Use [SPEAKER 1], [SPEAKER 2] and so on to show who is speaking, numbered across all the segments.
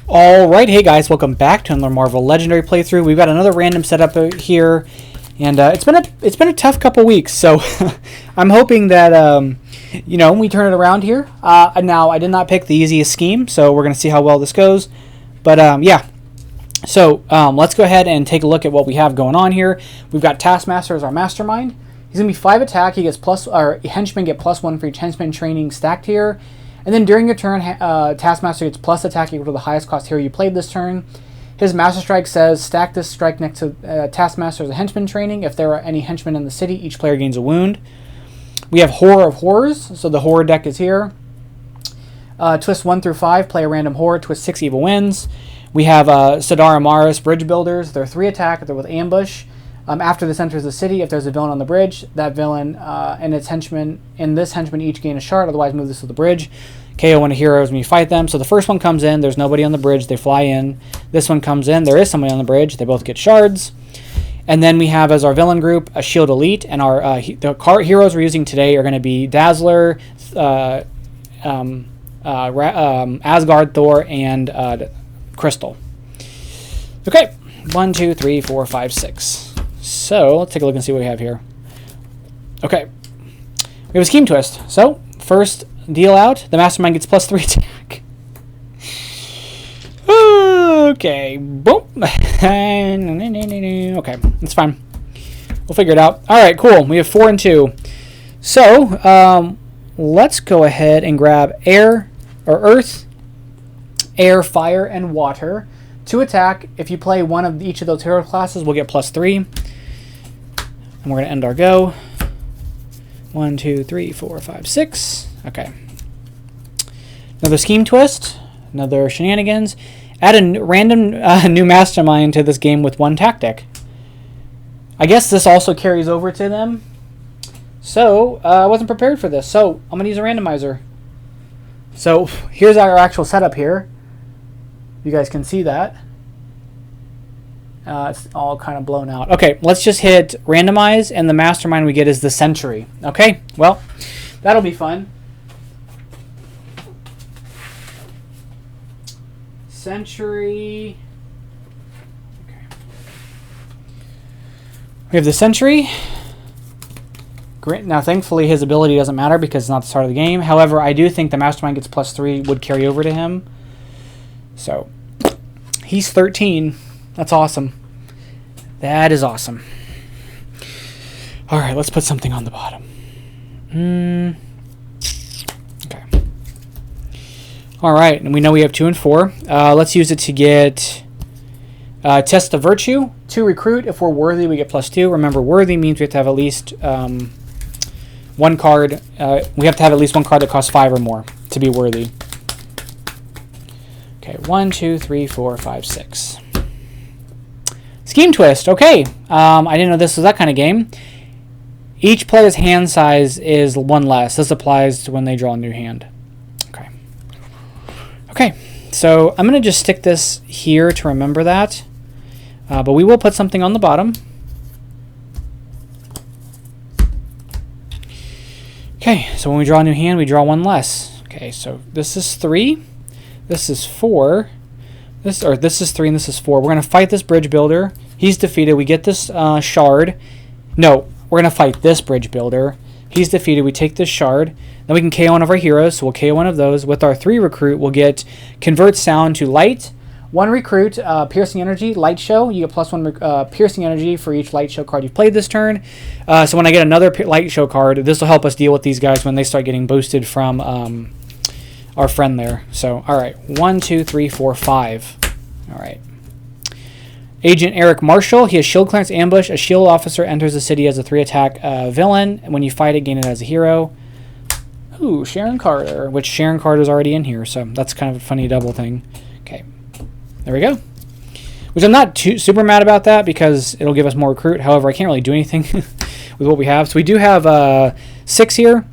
[SPEAKER 1] Alright, hey guys, welcome back to another Marvel Legendary playthrough. We've got another random setup here, and it's been a tough couple weeks, so I'm hoping that we turn it around here. Now, I did not pick the easiest scheme, so we're going to see how well this goes. But yeah, so let's go ahead and take a look at what we have going on here. We've got Taskmaster as our Mastermind. He's going to be 5 attack. He gets Henchman get +1 for each Henchman training stacked here. And then during your turn, Taskmaster gets plus attack equal to the highest cost hero you played this turn. His Master Strike says, stack this strike next to Taskmaster as a Henchman training. If there are any Henchmen in the city, each player gains a wound. We have Horror of Horrors, so the Horror deck is here. Twist 1 through 5, play a random Horror, twist 6 evil wins. We have Sidera Maris Bridge Builders. They're 3 attack, they're with Ambush. After this enters the city, if there's a villain on the bridge, that villain and its henchman each gain a shard, otherwise move this to the bridge. KO one of heroes when you fight them. So the first one comes in, there's nobody on the bridge, they fly in. This one comes in, there is somebody on the bridge, they both get shards. And then we have as our villain group a Shield Elite, and our heroes we're using today are going to be Dazzler, Asgard, Thor, and Crystal. Okay, 1, 2, 3, 4, 5, 6. So let's take a look and see what we have here. Okay, we have a scheme twist. So first deal out, the Mastermind gets +3 attack. Okay, boom. Okay, that's fine. We'll figure it out. All right, cool. We have 4 and 2. So let's go ahead and grab air or earth, air, fire, and water. 2 attack. If you play one of each of those hero classes, we'll get +3. And we're going to end our go. 1, 2, 3, 4, 5, 6. Okay. Another scheme twist. Another shenanigans. Add a random new Mastermind to this game with 1 tactic. I guess this also carries over to them. So, I wasn't prepared for this. So, I'm going to use a randomizer. So, here's our actual setup here. You guys can see that. It's all kind of blown out. Okay, let's just hit randomize, and the Mastermind we get is the Sentry. Okay, well, that'll be fun. Sentry. Okay. We have the Sentry. Great. Now, thankfully, his ability doesn't matter because it's not the start of the game. However, I do think the Mastermind gets +3 would carry over to him. So, he's 13. That's awesome. That is awesome. All right, let's put something on the bottom. Okay. All right, and we know we have 2 and 4. Let's use it to get Test of Virtue. 2 recruit. If we're worthy, we get +2. Remember, worthy means we have to have at least 1 card. We have to have at least 1 card that costs 5 or more to be worthy. Okay, 1, 2, 3, 4, 5, 6. Scheme twist. Okay, I didn't know this was that kind of game. Each player's hand size is 1 less. This applies to when they draw a new hand. Okay. Okay, so I'm going to just stick this here to remember that. But we will put something on the bottom. Okay, so when we draw a new hand, we draw 1 less. Okay, so this is 3. This is 4. This is 3 and this is 4. We're going to fight this bridge builder. He's defeated. We get this shard. No, we're going to fight this bridge builder. He's defeated. We take this shard. Then we can KO one of our heroes. So we'll KO one of those. With our 3 recruit, we'll get convert sound to light. 1 recruit, piercing energy, light show. You get +1 piercing energy for each light show card you've played this turn. So when I get another light show card, this will help us deal with these guys when they start getting boosted from our friend there. So, all right, 1, 2, 3, 4, 5. All right. Agent Eric Marshall. He has shield clearance ambush. A shield officer enters the city as a 3 attack villain. And when you fight it, gain it as a hero. Ooh, Sharon Carter, which Sharon Carter's already in here. So that's kind of a funny double thing. Okay, there we go. Which I'm not super mad about that because it'll give us more recruit. However, I can't really do anything with what we have. So we do have 6 here.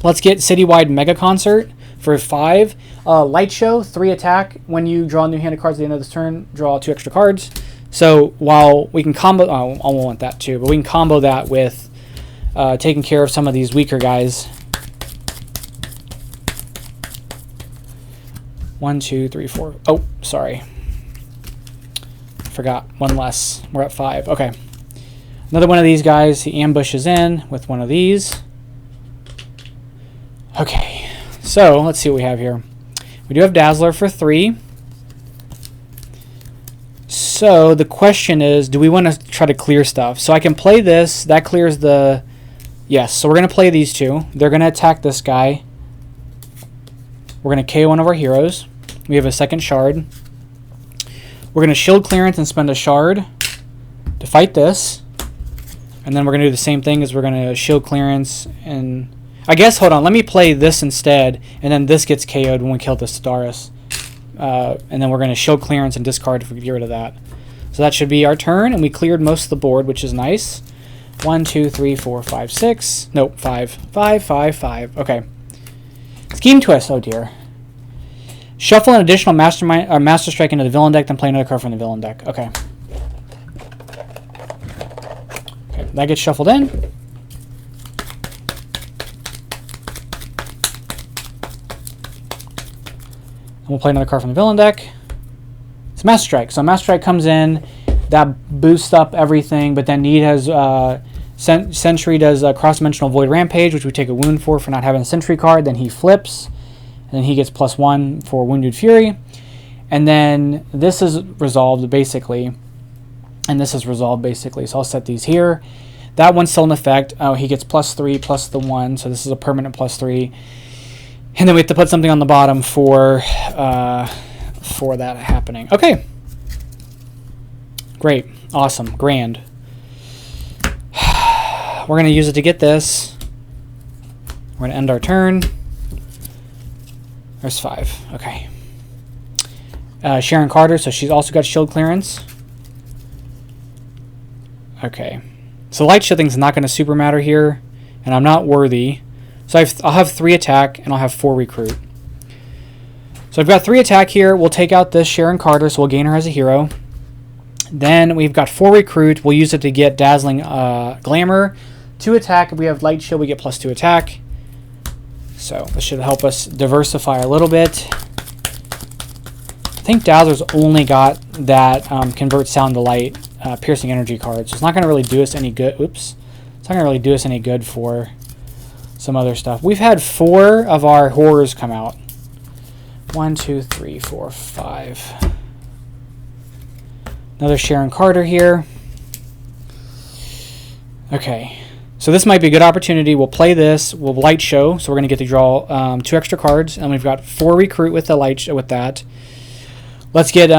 [SPEAKER 1] Let's get Citywide Mega Concert. For 5, light show, 3 attack. When you draw new hand of cards at the end of this turn, draw 2 extra cards. So while we can combo, I won't want that too, but we can combo that with taking care of some of these weaker guys. 1, 2, 3, 4. Oh, sorry. Forgot. One less. We're at 5. Okay. Another one of these guys. He ambushes in with one of these. Okay. So, let's see what we have here. We do have Dazzler for 3. So, the question is, do we want to try to clear stuff? So, I can play this. That clears the... Yes, so we're going to play these two. They're going to attack this guy. We're going to KO one of our heroes. We have a second shard. We're going to shield clearance and spend a shard to fight this. And then we're going to do the same thing as we're going to shield clearance. And I guess, hold on, let me play this instead. And then this gets KO'd when we kill the Sidera. And then we're going to shield clearance and discard if we get rid of that. So that should be our turn. And we cleared most of the board, which is nice. 1, 2, 3, 4, 5, 6. Nope, 5. 5, 5, 5. Okay. Scheme twist. Oh dear. Shuffle an additional Mastermind or Master Strike into the villain deck, then play another card from the villain deck. Okay. Okay, that gets shuffled in. And we'll play another card from the villain deck. It's Master Strike. So Master Strike comes in, that boosts up everything, but then Need has Sentry does a cross-dimensional Void Rampage, which we take a wound for not having a Sentry card. Then he flips, and then he gets +1 for Wounded Fury. And then this is resolved, basically. And this is resolved, basically. So I'll set these here. That one's still in effect. Oh, he gets +3 plus the 1, so this is a permanent +3. And then we have to put something on the bottom for that happening. Okay. Great. Awesome. Grand. We're going to use it to get this. We're going to end our turn. There's 5. Okay. Sharon Carter, so she's also got shield clearance. Okay. So light shielding's not going to super matter here, and I'm not worthy. So I'll have 3 attack, and I'll have 4 recruit. So I've got 3 attack here. We'll take out this Sharon Carter, so we'll gain her as a hero. Then we've got 4 recruit. We'll use it to get Dazzling Glamour. 2 attack. If we have Light Shield, we get +2 attack. So this should help us diversify a little bit. I think Dazzler's only got that Convert Sound to Light Piercing Energy card. So it's not going to really do us any good. Oops. It's not going to really do us any good for some other stuff. We've had 4 of our horrors come out. 1, 2, 3, 4, 5. Another Sharon Carter here. Okay. So this might be a good opportunity. We'll play this. We'll light show. So we're going to get to draw 2 extra cards. And we've got 4 recruit with the light with that. Let's get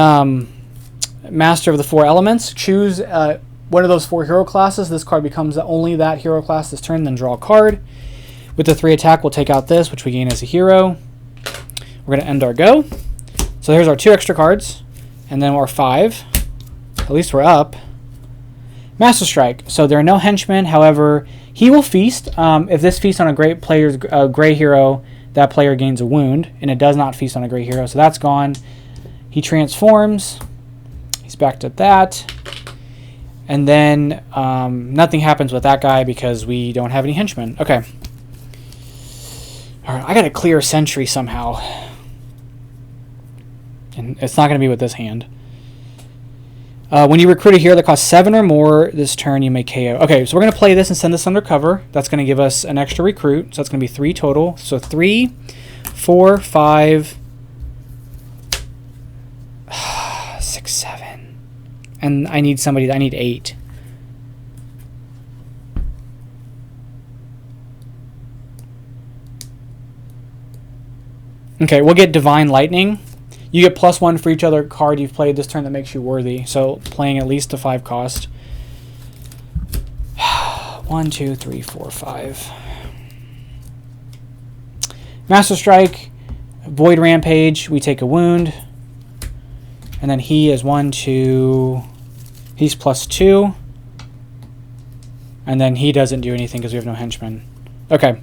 [SPEAKER 1] Master of the 4 Elements. Choose one of those 4 hero classes. This card becomes only that hero class this turn. Then draw a card. With the 3 attack, we'll take out this, which we gain as a hero. We're going to end our go. So here's our 2 extra cards. And then our 5. At least we're up. Master Strike. So there are no henchmen. However, he will feast. If this feasts on a great player's gray hero, that player gains a wound. And it does not feast on a gray hero. So that's gone. He transforms. He's back to that. And then nothing happens with that guy because we don't have any henchmen. Okay. All right. I got to clear Sentry somehow. And it's not going to be with this hand. When you recruit a hero that costs 7 or more this turn, you may KO. Okay, so we're going to play this and send this under cover. That's going to give us an extra recruit. So that's going to be 3 total. So 3, 4, 5, 6, 7. And I need somebody. I need 8. Okay, we'll get Divine Lightning. You get +1 for each other card you've played this turn that makes you worthy. So playing at least a 5 cost. 1, 2, 3, 4, 5. Master Strike, Void Rampage. We take a wound, and then he is 1, 2. He's +2, and then he doesn't do anything because we have no henchmen. Okay.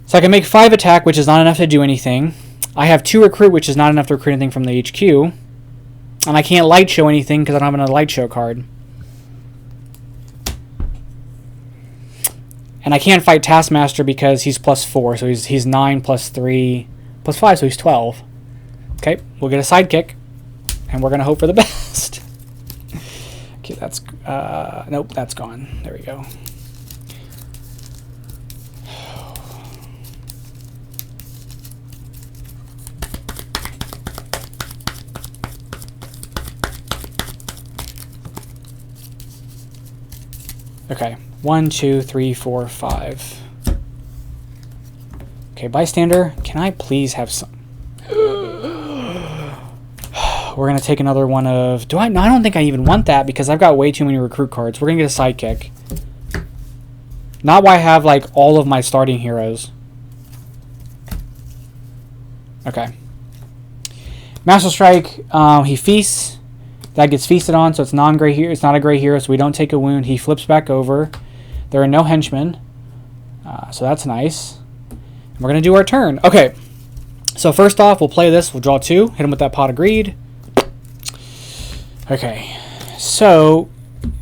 [SPEAKER 1] So I can make 5 attack, which is not enough to do anything. I have 2 recruit, which is not enough to recruit anything from the HQ. And I can't light show anything because I don't have another light show card. And I can't fight Taskmaster because he's +4. So he's 9 +3 plus 5, so he's 12. Okay, we'll get a sidekick, and we're going to hope for the best. Okay, that's... nope, that's gone. There we go. Okay, 1, 2, 3, 4, 5. Okay, bystander, can I please have some? We're gonna take another one of. Do I? No, I don't think I even want that because I've got way too many recruit cards. We're gonna get a sidekick. Not why I have like all of my starting heroes. Okay. Master Strike. He feasts. That gets feasted on, so it's non-gray hero. It's not a gray hero, so we don't take a wound. He flips back over. There are no henchmen, so that's nice. And we're gonna do our turn. Okay. So first off, we'll play this. We'll draw 2. Hit him with that pot of greed. Okay. So,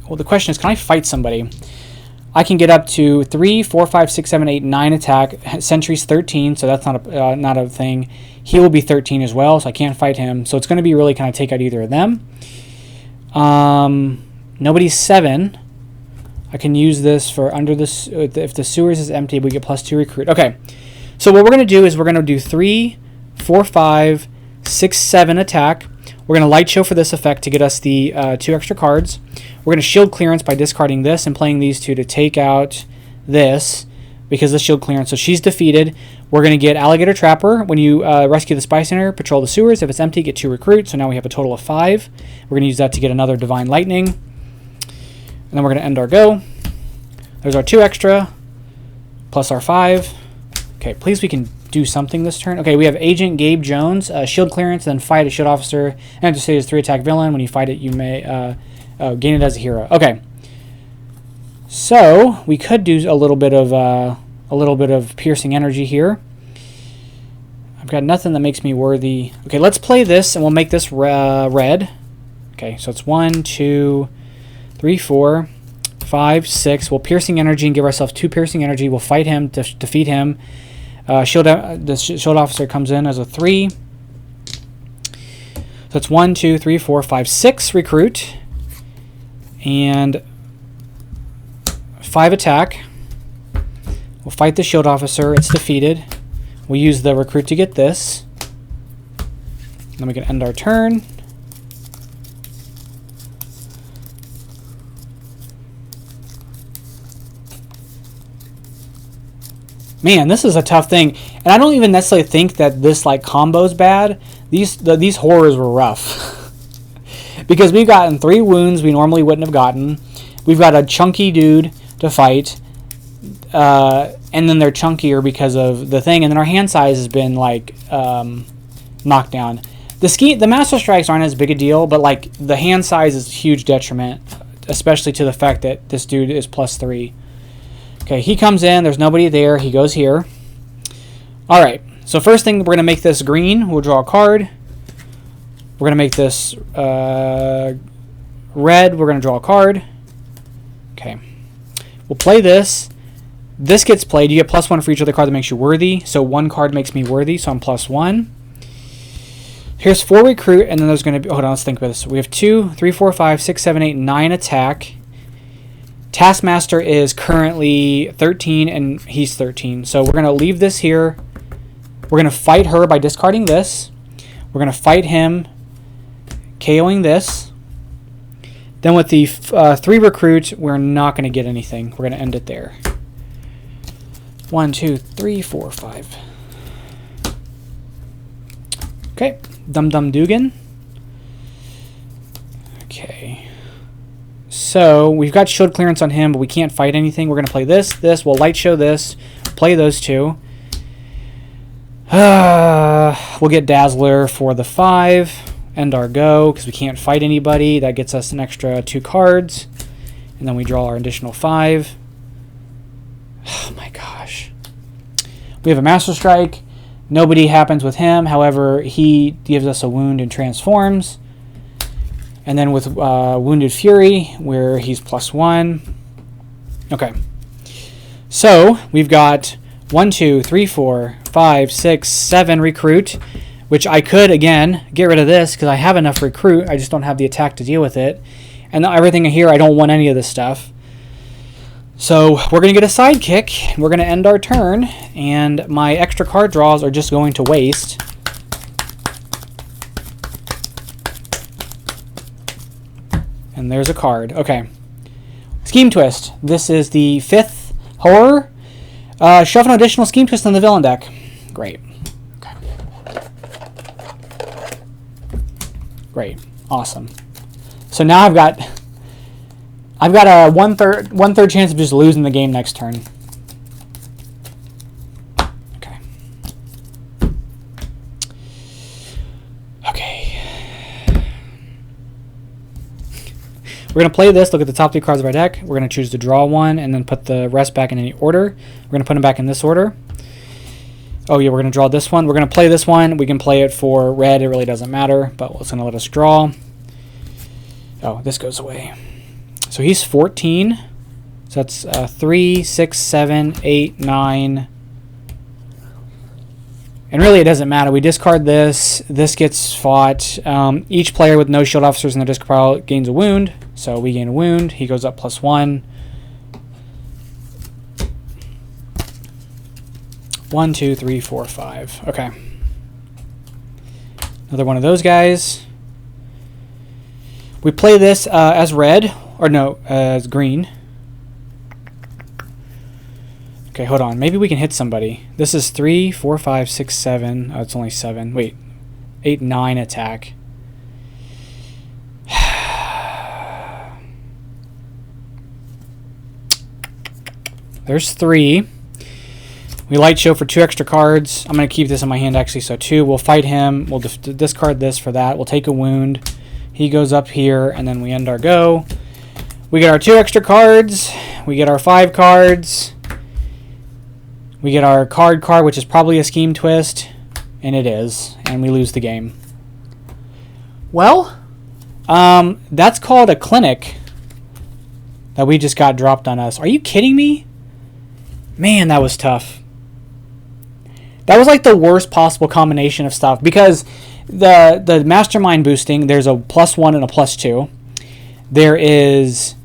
[SPEAKER 1] well, the question is, can I fight somebody? I can get up to 3, 4, 5, 6, 7, 8, 9 attack. Sentry's 13, so that's not a thing. He will be 13 as well, so I can't fight him. So it's going to be really, can I take out either of them? Nobody's 7. I can use this for under this. If the sewers is empty, we get +2 recruit. Okay. So what we're going to do is we're going to do 3, 4, 5, 6, 7 attack. We're going to light show for this effect to get us the 2 extra cards. We're going to shield clearance by discarding this and playing these 2 to take out this because the shield clearance. So she's defeated. We're going to get Alligator Trapper. When you rescue the Spy Center, patrol the sewers. If it's empty, get 2 recruits. So now we have a total of 5. We're going to use that to get another Divine Lightning. And then we're going to end our go. There's our 2 extra plus our 5. Okay, please we can do something this turn. Okay, we have Agent Gabe Jones, shield clearance, then fight a shield officer. And to say is 3 attack villain. When you fight it, you may gain it as a hero. Okay, so we could do a little bit of piercing energy here. I've got nothing that makes me worthy. Okay, let's play this, and we'll make this red. Okay, so it's 1, 2, 3, 4, 5, 6. We'll piercing energy and give ourselves 2 piercing energy. We'll fight him to defeat him. The shield officer comes in as a 3. So it's 1, 2, 3, 4, 5, 6 recruit. And 5 attack. We'll fight the shield officer. It's defeated. We'll use the recruit to get this. Then we can end our turn. Man, this is a tough thing, and I don't even necessarily think that this like combo is bad. These horrors were rough because we've gotten 3 wounds we normally wouldn't have gotten. We've got a chunky dude to fight, and then they're chunkier because of the thing, and then our hand size has been like knocked down. The Master Strikes aren't as big a deal, but like the hand size is a huge detriment, especially to the fact that this dude is +3. Okay, he comes in. There's nobody there. He goes here. All right. So first thing, we're going to make this green. We'll draw a card. We're going to make this red. We're going to draw a card. Okay. We'll play this. This gets played. You get +1 for each other card that makes you worthy. So 1 card makes me worthy, so I'm +1. Here's 4 recruit, and then there's going to be... Hold on, let's think about this. We have 2, 3, 4, 5, 6, 7, 8, 9 attack. Taskmaster is currently 13, and he's 13. So we're going to leave this here. We're going to fight her by discarding this. We're going to fight him, KOing this. Then with the 3 recruit, we're not going to get anything. We're going to end it there. 1, 2, 3, 4, 5. Okay, Dum Dum Dugan. Okay. So we've got shield clearance on him, but we can't fight anything. We're going to play this. We'll light show this. Play those 2. We'll get Dazzler for the 5. End our go because we can't fight anybody. That gets us an extra 2 cards. And then we draw our additional 5. Oh my gosh. We have a Master Strike. Nobody happens with him. However, he gives us a wound and transforms. And then with Wounded Fury, where he's +1. Okay. So we've got 1, 2, 3, 4, 5, 6, 7 recruit, which I could, again, get rid of this because I have enough recruit. I just don't have the attack to deal with it. And everything here, I don't want any of this stuff. So we're going to get a sidekick. We're going to end our turn. And my extra card draws are just going to waste. And there's a card. Okay. Scheme Twist. This is the 5th horror. Shove an additional Scheme Twist on the villain deck. Great. Okay. Great. Awesome. So now I've got a one third chance of just losing the game next turn. Okay. Okay. We're going to play this, look at the top 3 cards of our deck. We're going to choose to draw one and then put the rest back in any order. We're going to put them back in this order. Oh yeah, we're going to draw this one. We're going to play this one. We can play it for red. It really doesn't matter, but it's going to let us draw. Oh, this goes away. So he's 14. So that's 3, 6, 7, 8, 9. And really it doesn't matter. We discard this. This gets fought. Each player with no shield officers in their discard pile gains a wound. So we gain a wound. He goes up +1. 1, 2, 3, 4, 5. Okay. Another one of those guys. We play this as red. Or no, as green. Okay, hold on. Maybe we can hit somebody. This is 3, 4, 5, 6, 7. Oh, it's only 7. Wait. 8, 9 attack. There's 3. We light show for 2 extra cards. I'm going to keep this in my hand, actually, so 2. We'll fight him. We'll discard this for that. We'll take a wound. He goes up here, and then we end our go. We get our 2 extra cards. We get our 5 cards. We get our card, which is probably a Scheme Twist. And it is. And we lose the game. Well, that's called a clinic that we just got dropped on us. Are you kidding me? Man, that was tough. That was like the worst possible combination of stuff. Because the Mastermind boosting, there's a +1 and a +2. There is...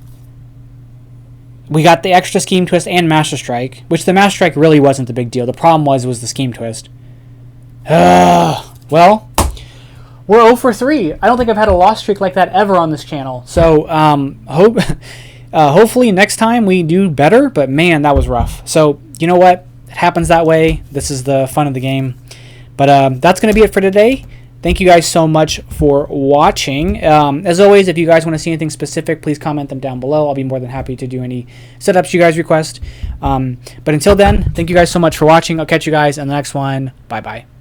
[SPEAKER 1] We got the extra Scheme Twist and Master Strike, which the Master Strike really wasn't the big deal. The problem was the Scheme Twist. Well, we're 0 for 3. I don't think I've had a loss streak like that ever on this channel. So hopefully next time we do better, but man, that was rough. So you know what? It happens that way. This is the fun of the game. But that's going to be it for today. Thank you guys so much for watching. As always, if you guys want to see anything specific, please comment them down below. I'll be more than happy to do any setups you guys request. But until then, thank you guys so much for watching. I'll catch you guys in the next one. Bye-bye.